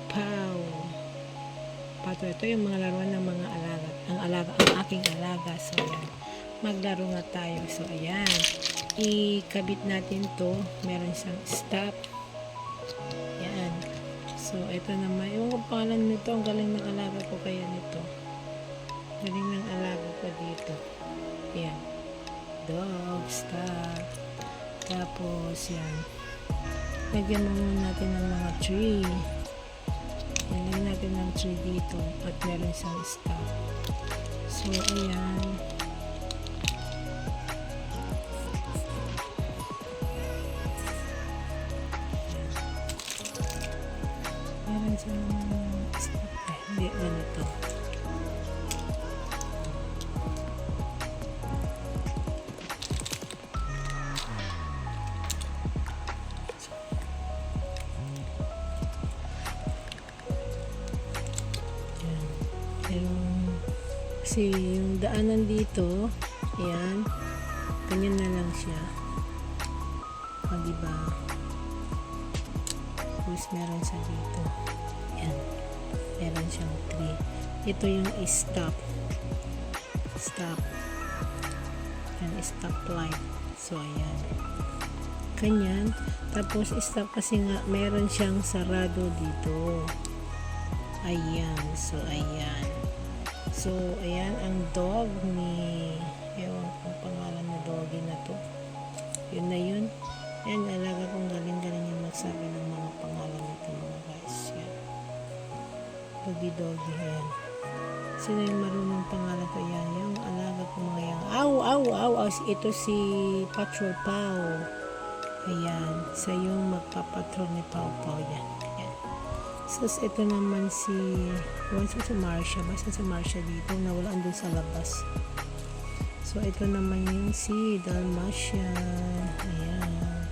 Pow. Pato, ito yung mga laruan ng mga alaga. Ang aking alaga. So, ayan. Maglaro nga tayo. So, ayan. Ikabit natin to. Meron siyang stop. Ayan. So, ito naman. Yung pangalan nito, ang galing ng alaga ko kaya nito. Galing ng alaga ko dito. Ayan. Dog, stop. Tapos, yan. Lagyan mo muna natin ng mga tree. Lagyan natin ng tree dito. At meron siyang stop. So, ayan. Meron siyang stop. Hindi, ganito. Kasi yung daanan dito, ayan, ganyan na lang siya. O, diba? Tapos meron siya dito. Ayan. Meron siyang 3. Ito yung stop. Stop. Ayan, stop light. So, ayan. Ganyan. Tapos, stop kasi nga, meron siyang sarado dito. Ayan. So, ayan. So, ayan, ang dog ni, ewan kung pangalan na doggy na to. Yun na yun. Ayan, alaga kong galing-galing yung magsabi ng mga pangalan nito mga guys. Yan. Doggy, ayan. Sino yung marunong pangalan ko? Yan, yung alaga ko mga yan. Aw! Ito si Patrol Pau. Ayan, sa yung magpapatrol ni Pau Pau yan. So, ito naman si Marcia. Basta si Marcia dito. Nawala andun sa labas. So, ito naman yung si Dalmatian. Ayan.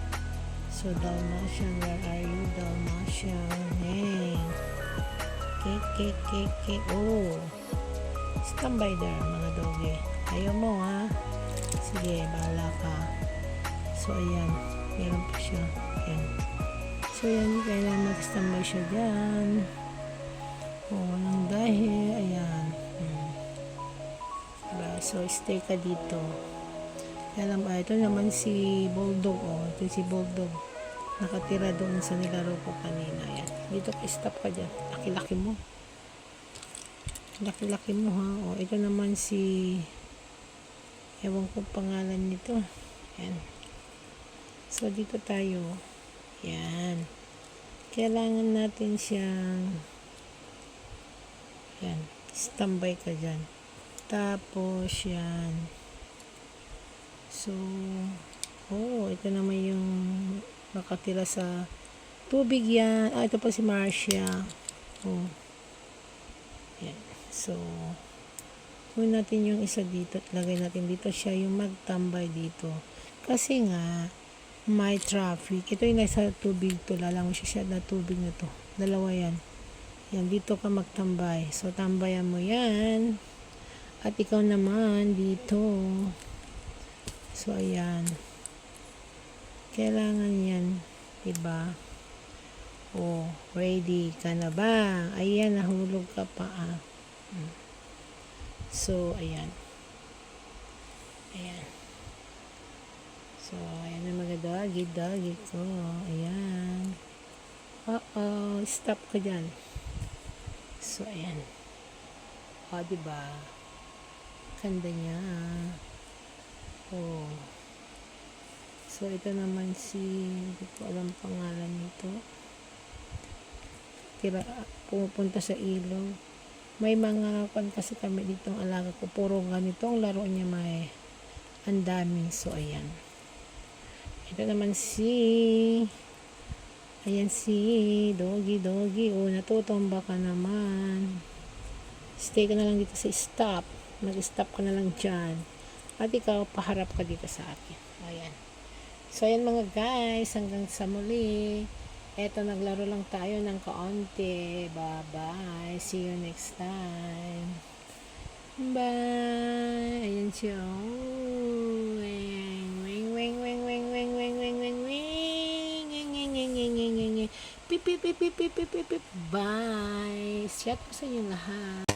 So, Dalmatian. Where are you, Dalmatian? Hey. Cake. Oh. Standby there, mga doggy. Ayaw mo, ha? Sige, bahala ka. So, ayan. Meron pa siya. Ayan. So, yan, kailangan mag-standby siya dyan. O, walang dahil. Ayan. Diba? So, stay ka dito. Alam, ito naman si Bulldog. O, ito si Bulldog. Nakatira doon sa nilaro ko kanina. Ayan. Dito ka, stop ka dyan. Laki-laki mo. Laki-laki mo, ha. O, ito naman si ewan ko pangalan nito. Ayan. So, dito tayo. Yan. Kailangan natin siyang yan. Standby ka dyan. Tapos yan. So, ito naman yung nakatira sa tubig yan. Ito pa si Marcia. Yan. So, kunin natin yung isa dito at lagay natin dito. Siya yung magtambay dito. Kasi nga, may traffic. Ito yung nasa tubig to. Lalango siya na tubig na to. Dalawa yan. Yan, dito ka magtambay. So, tambayan mo yan. At ikaw naman dito. So, ayan. Kailangan yan. Diba? Oh, ready ka na ba? Ayan, nahulog ka pa. So, ayan. Ayan. So, ayan na mga doggy ko. Ayan. Stop ka dyan. So, ayan. Diba? Kanda niya. So, ito naman hindi ko alam pangalan nito. Pumupunta sa ilog. May mga kasi kami dito ang alaga ko. Puro ganito ang laro niya ang dami. So, ayan. Ito naman ayan si doggy. Natutumba ka naman. Stay ka na lang dito sa stop. Mag-stop ka na lang dyan. At ikaw, paharap ka dito sa akin. Ayan. So, ayan mga guys. Hanggang sa muli. Eto, naglaro lang tayo ng kaunti. Bye-bye. See you next time. Bye. Ayan siya. Wing. Pip. Bye! Shout out sa inyo lahat.